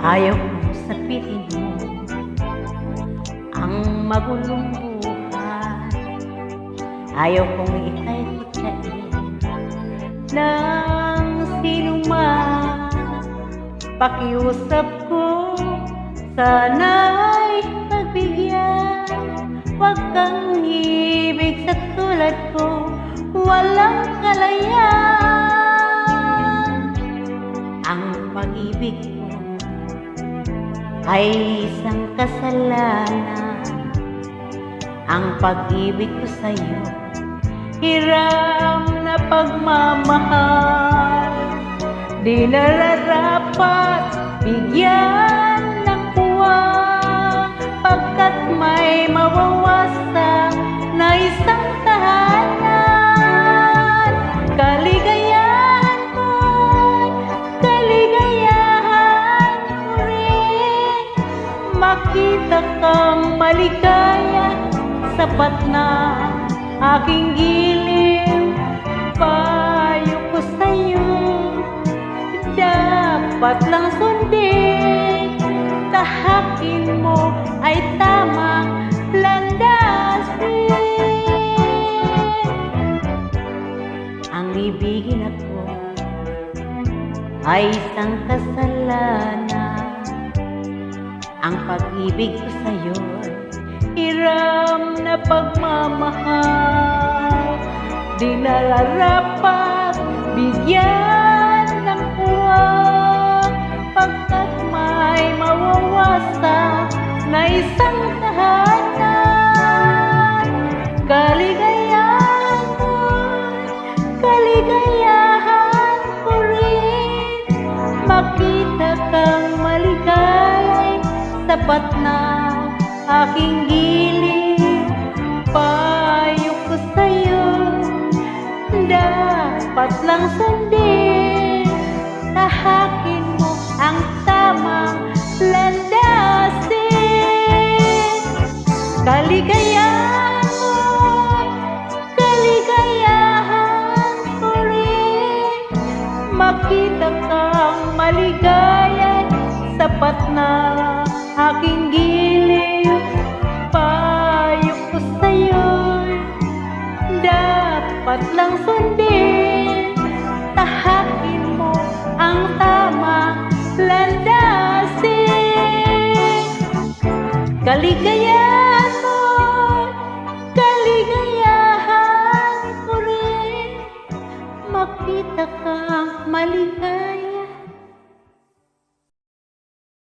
Ayaw kong sapitin mo ang magulong buhay. Ayaw kong ikay kutsain ng sinuman. Pakiusap ko, sana'y pagbigyan. Huwag kang ibig sa tulad ko, walang kalayaan. Ang pag-ibig ko ay isang kasalanan. Ang pag-ibig ko sa'yo, hiram na pagmamahal. Di nararapat bigyan ng puwang, pagkat may mawawasang na isang tahanan. Kaligayahan ko'y kaligayahan ko rin. Makita kang maligaya, sapat na aking giliw. Payo ko sa'yo, dapat lang sundin. Tahakin mo ay tamang landasin. Ang ibigin ako ay isang kasalanan. Ang pag-ibig ko sa'yo'y hiram na pagmamahal. Di nararapat bigyan ng puwang, pagkat may mawawasa na isang tahanan. Kaligayahan ko rin. Makita kang maligay, sapat na aking giliw. Payo ko sa'yo, dapat lang sundin. Tahakin mo ang tamang landasin. Kaligayahan ko rin. Makita kang maligaya, sapat na aking giliw. Payo ko sa'yo'y dapat lang sundin. Tahakin mo ang tamang landasin. Kaligayahan ko rin. Makita kang maligaya,